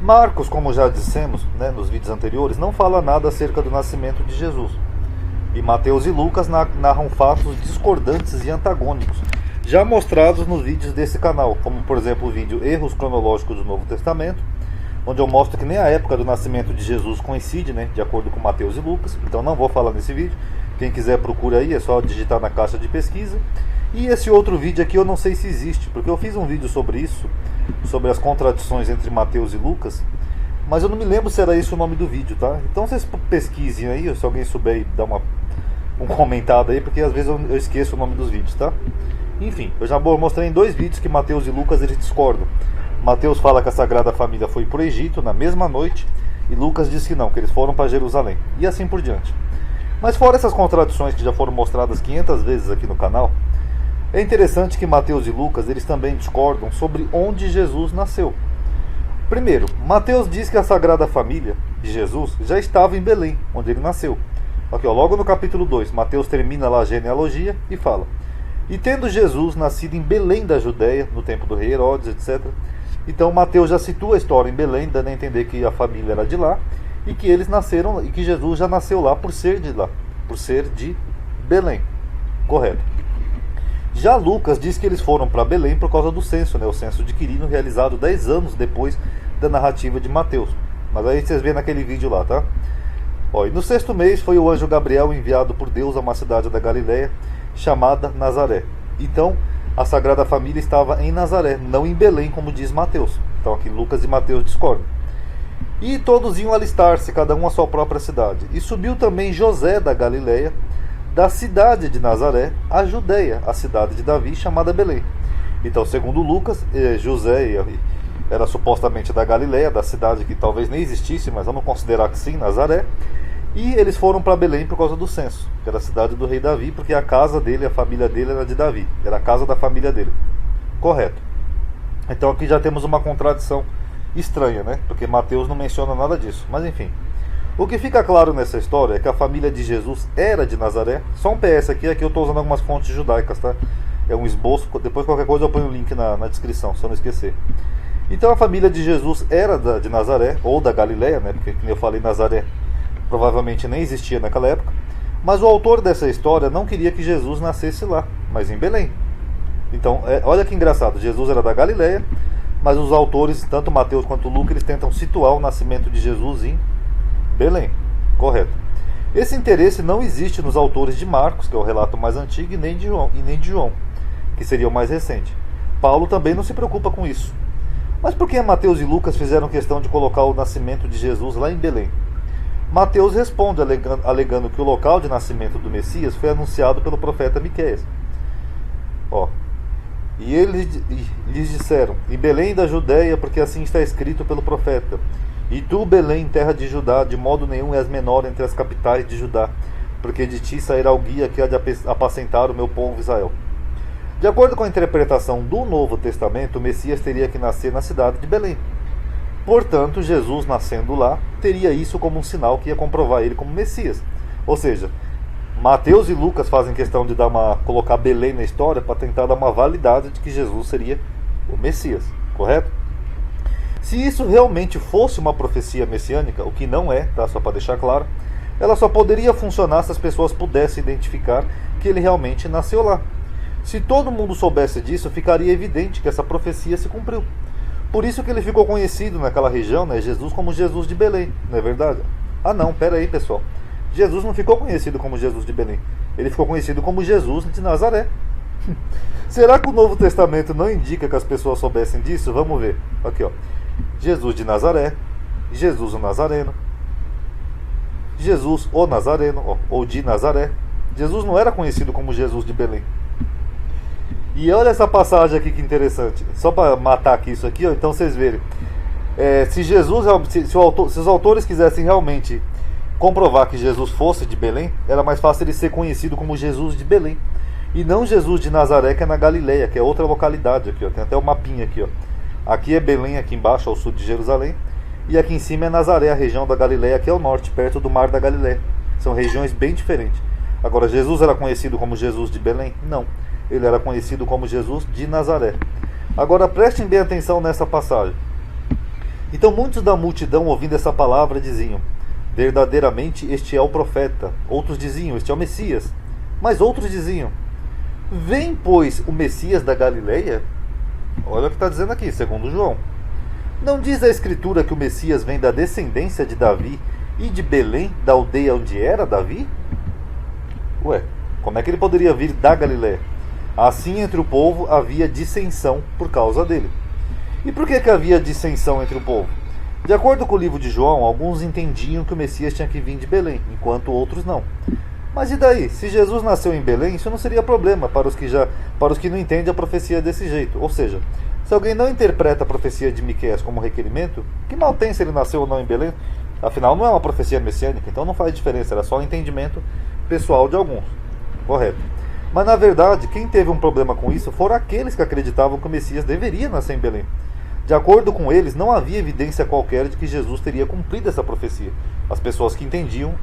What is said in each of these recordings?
Marcos, como já dissemos, né, nos vídeos anteriores, não fala nada acerca do nascimento de Jesus. E Mateus e Lucas narram fatos discordantes e antagônicos, já mostrados nos vídeos desse canal, como por exemplo o vídeo Erros Cronológicos do Novo Testamento, onde eu mostro que nem a época do nascimento de Jesus coincide, né, de acordo com Mateus e Lucas. Então não vou falar nesse vídeo. Quem quiser procura aí, é só digitar na caixa de pesquisa. E esse outro vídeo aqui eu não sei se existe, porque eu fiz um vídeo sobre isso, sobre as contradições entre Mateus e Lucas, mas eu não me lembro se era esse o nome do vídeo, tá? Então vocês pesquisem aí, se alguém souber e dar um comentado aí, porque às vezes eu esqueço o nome dos vídeos, tá? Enfim, eu já mostrei em 2 vídeos que Mateus e Lucas eles discordam. Mateus fala que a Sagrada Família foi para o Egito na mesma noite, e Lucas diz que não, que eles foram para Jerusalém, e assim por diante. Mas fora essas contradições que já foram mostradas 500 vezes aqui no canal, é interessante que Mateus e Lucas eles também discordam sobre onde Jesus nasceu. Primeiro, Mateus diz que a Sagrada Família de Jesus já estava em Belém, onde ele nasceu. Aqui, ó, logo no capítulo 2, Mateus termina lá a genealogia e fala: e tendo Jesus nascido em Belém da Judéia, no tempo do rei Herodes, etc. Então Mateus já situa a história em Belém, dando a entender que a família era de lá, e que eles nasceram, e que Jesus já nasceu lá por ser de lá, por ser de Belém. Correto. Já Lucas diz que eles foram para Belém por causa do censo, né? O censo de Quirino, realizado 10 anos depois da narrativa de Mateus. Mas aí vocês vêem naquele vídeo lá, tá? Ó, e no 6º mês foi o anjo Gabriel enviado por Deus a uma cidade da Galiléia chamada Nazaré. Então a Sagrada Família estava em Nazaré, não em Belém, como diz Mateus. Então aqui Lucas e Mateus discordam. E todos iam alistar-se, cada um à sua própria cidade. E subiu também José da Galiléia, da cidade de Nazaré, a Judéia, a cidade de Davi, chamada Belém. Então, segundo Lucas, José era supostamente da Galiléia, da cidade que talvez nem existisse, mas vamos considerar que sim, Nazaré. E eles foram para Belém por causa do censo, que era a cidade do rei Davi, porque a casa dele, a família dele era de Davi, era a casa da família dele. Correto. Então aqui já temos uma contradição estranha, né? Porque Mateus não menciona nada disso, mas enfim. O que fica claro nessa história é que a família de Jesus era de Nazaré. Só um PS aqui, é que eu estou usando algumas fontes judaicas, tá? É um esboço, depois qualquer coisa eu ponho o link na descrição, se eu não esquecer. Então a família de Jesus era de Nazaré, ou da Galiléia, né? Porque, como eu falei, Nazaré provavelmente nem existia naquela época. Mas o autor dessa história não queria que Jesus nascesse lá, mas em Belém. Então, olha que engraçado, Jesus era da Galiléia, mas os autores, tanto Mateus quanto Lucas, eles tentam situar o nascimento de Jesus em Belém. Correto. Esse interesse não existe nos autores de Marcos, que é o relato mais antigo, e nem de João, que seria o mais recente. Paulo também não se preocupa com isso. Mas por que Mateus e Lucas fizeram questão de colocar o nascimento de Jesus lá em Belém? Mateus responde alegando que o local de nascimento do Messias foi anunciado pelo profeta Miqueias. Ó, e eles lhes disseram: em Belém da Judéia, porque assim está escrito pelo profeta: e tu, Belém, terra de Judá, de modo nenhum és menor entre as capitais de Judá, porque de ti sairá o guia que há de apacentar o meu povo Israel. De acordo com a interpretação do Novo Testamento, o Messias teria que nascer na cidade de Belém. Portanto, Jesus nascendo lá, teria isso como um sinal que ia comprovar ele como Messias. Ou seja, Mateus e Lucas fazem questão de colocar Belém na história para tentar dar uma validade de que Jesus seria o Messias, correto? Se isso realmente fosse uma profecia messiânica, o que não é, tá? Só para deixar claro, ela só poderia funcionar se as pessoas pudessem identificar que ele realmente nasceu lá. Se todo mundo soubesse disso, ficaria evidente que essa profecia se cumpriu. Por isso que ele ficou conhecido naquela região, né, Jesus, como Jesus de Belém, não é verdade? Ah não, pera aí pessoal, Jesus não ficou conhecido como Jesus de Belém, ele ficou conhecido como Jesus de Nazaré. Será que o Novo Testamento não indica que as pessoas soubessem disso? Vamos ver, aqui ó, Jesus de Nazaré, Jesus o Nazareno, Jesus o Nazareno, ou de Nazaré. Jesus não era conhecido como Jesus de Belém. E olha essa passagem aqui que interessante. Só para matar aqui isso aqui, ó, então vocês verem. Se os autores quisessem realmente comprovar que Jesus fosse de Belém, era mais fácil ele ser conhecido como Jesus de Belém. E não Jesus de Nazaré, que é na Galiléia, que é outra localidade aqui, ó. Tem até o mapinha aqui, ó. Aqui é Belém, aqui embaixo, ao sul de Jerusalém. E aqui em cima é Nazaré, a região da Galiléia, que é ao norte, perto do mar da Galiléia. São regiões bem diferentes. Agora, Jesus era conhecido como Jesus de Belém? Não. Ele era conhecido como Jesus de Nazaré. Agora prestem bem atenção nessa passagem. Então muitos da multidão, ouvindo essa palavra, diziam: verdadeiramente este é o profeta. Outros diziam: este é o Messias. Mas outros diziam: vem, pois, o Messias da Galileia? Olha o que está dizendo aqui, segundo João. Não diz a Escritura que o Messias vem da descendência de Davi e de Belém, da aldeia onde era Davi? Ué, como é que ele poderia vir da Galileia? Assim, entre o povo havia dissensão por causa dele. E por que havia dissensão entre o povo? De acordo com o livro de João, alguns entendiam que o Messias tinha que vir de Belém, enquanto outros não. Mas e daí? Se Jesus nasceu em Belém, isso não seria problema para os que não entendem a profecia desse jeito. Ou seja, se alguém não interpreta a profecia de Miqueias como requerimento, que mal tem se ele nasceu ou não em Belém? Afinal, não é uma profecia messiânica, então não faz diferença, era só um entendimento pessoal de alguns. Correto. Mas na verdade, quem teve um problema com isso foram aqueles que acreditavam que o Messias deveria nascer em Belém. De acordo com eles, não havia evidência qualquer de que Jesus teria cumprido essa profecia. As pessoas que entendiam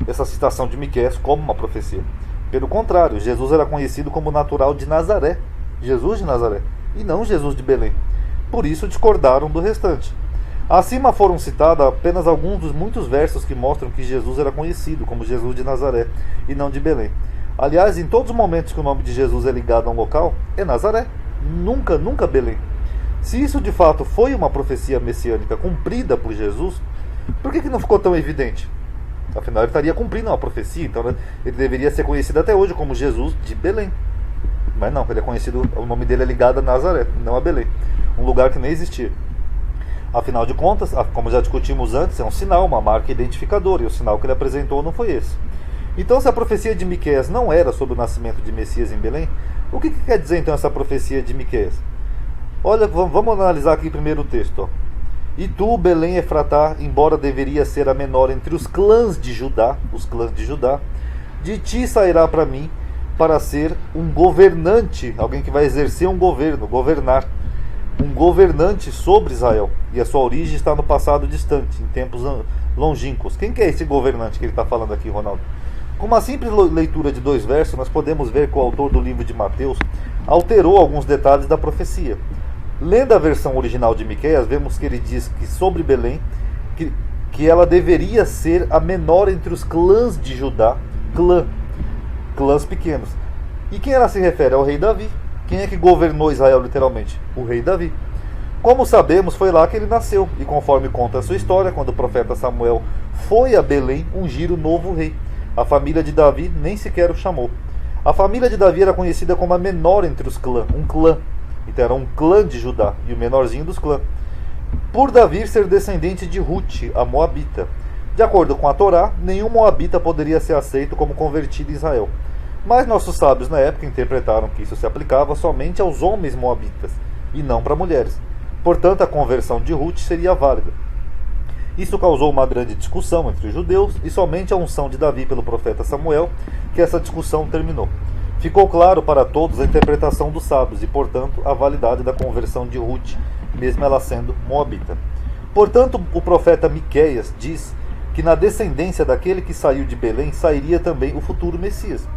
essa citação de Miqueias como uma profecia. Pelo contrário, Jesus era conhecido como natural de Nazaré, Jesus de Nazaré, e não Jesus de Belém. Por isso discordaram do restante. Acima foram citados apenas alguns dos muitos versos que mostram que Jesus era conhecido como Jesus de Nazaré e não de Belém. Aliás, em todos os momentos que o nome de Jesus é ligado a um local, é Nazaré, nunca Belém. Se isso de fato foi uma profecia messiânica cumprida por Jesus, por que não ficou tão evidente? Afinal, ele estaria cumprindo uma profecia, então ele deveria ser conhecido até hoje como Jesus de Belém. Mas não, ele é conhecido, o nome dele é ligado a Nazaré, não a Belém, um lugar que nem existia. Afinal de contas, como já discutimos antes, é um sinal, uma marca identificadora, e o sinal que ele apresentou não foi esse. Então, se a profecia de Miqueias não era sobre o nascimento de Messias em Belém, o que quer dizer então essa profecia de Miqueias? Olha, vamos analisar aqui primeiro o texto. Ó. E tu, Belém Efratá, embora deveria ser a menor entre os clãs de Judá, de ti sairá para mim para ser um governante, alguém que vai exercer um governo, governar, um governante sobre Israel. E a sua origem está no passado distante, em tempos longínquos. Quem que é esse governante que ele está falando aqui, Ronaldo? Com uma simples leitura de 2 versos, nós podemos ver que o autor do livro de Mateus alterou alguns detalhes da profecia. Lendo a versão original de Miqueias, vemos que ele diz que sobre Belém, que ela deveria ser a menor entre os clãs de Judá, clãs pequenos. E quem ela se refere? Ao rei Davi. Quem é que governou Israel literalmente? O rei Davi. Como sabemos, foi lá que ele nasceu, e conforme conta a sua história, quando o profeta Samuel foi a Belém ungir o novo rei, a família de Davi nem sequer o chamou. A família de Davi era conhecida como a menor entre os clãs, um clã. Então era um clã de Judá, e o menorzinho dos clãs. Por Davi ser descendente de Ruth, a Moabita. De acordo com a Torá, nenhum Moabita poderia ser aceito como convertido em Israel. Mas nossos sábios na época interpretaram que isso se aplicava somente aos homens moabitas, e não para mulheres. Portanto, a conversão de Ruth seria válida. Isso causou uma grande discussão entre os judeus, e somente a unção de Davi pelo profeta Samuel que essa discussão terminou. Ficou claro para todos a interpretação dos sábios e, portanto, a validade da conversão de Ruth, mesmo ela sendo moabita. Portanto, o profeta Miqueias diz que na descendência daquele que saiu de Belém sairia também o futuro Messias.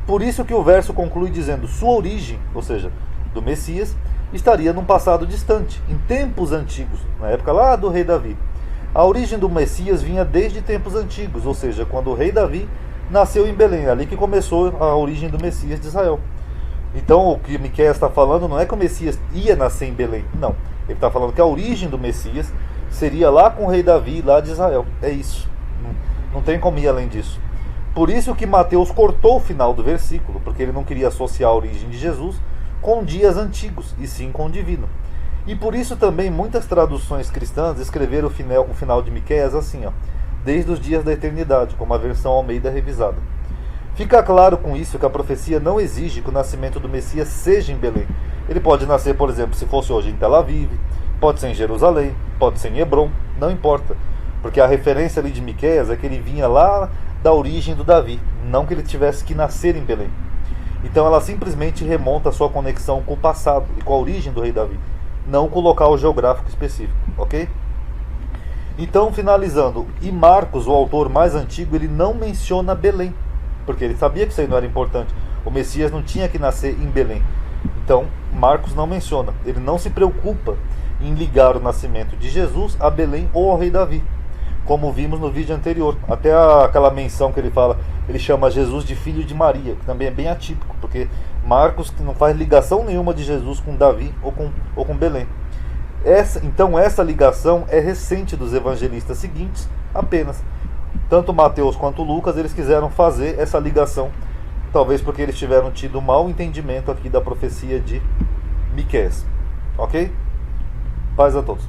Por isso que o verso conclui dizendo: sua origem, ou seja, do Messias, estaria num passado distante, em tempos antigos, na época lá do rei Davi. A origem do Messias vinha desde tempos antigos, ou seja, quando o rei Davi nasceu em Belém, ali que começou a origem do Messias de Israel. Então o que Miqueias está falando não é que o Messias ia nascer em Belém, não. Ele está falando que a origem do Messias seria lá com o rei Davi, lá de Israel. É isso. Não tem como ir além disso. Por isso que Mateus cortou o final do versículo, porque ele não queria associar a origem de Jesus com dias antigos, e sim com o divino. E por isso também muitas traduções cristãs escreveram o final de Miqueias assim, ó, desde os dias da eternidade, como a versão Almeida revisada. Fica claro com isso que a profecia não exige que o nascimento do Messias seja em Belém. Ele pode nascer, por exemplo, se fosse hoje em Tel Aviv, pode ser em Jerusalém, pode ser em Hebrom, não importa. Porque a referência ali de Miqueias é que ele vinha lá da origem do Davi, não que ele tivesse que nascer em Belém. Então ela simplesmente remonta a sua conexão com o passado e com a origem do rei Davi, não com o local geográfico específico, ok? Então, finalizando, e Marcos, o autor mais antigo, ele não menciona Belém, porque ele sabia que isso aí não era importante. O Messias não tinha que nascer em Belém. Então, Marcos não menciona, ele não se preocupa em ligar o nascimento de Jesus a Belém ou ao rei Davi, como vimos no vídeo anterior. Até aquela menção que ele fala, ele chama Jesus de filho de Maria, que também é bem atípico, porque Marcos não faz ligação nenhuma de Jesus com Davi ou com Belém. Então essa ligação é recente dos evangelistas seguintes apenas. Tanto Mateus quanto Lucas, eles quiseram fazer essa ligação, talvez porque eles tiveram tido mau entendimento aqui da profecia de Miqueias. Ok? Paz a todos.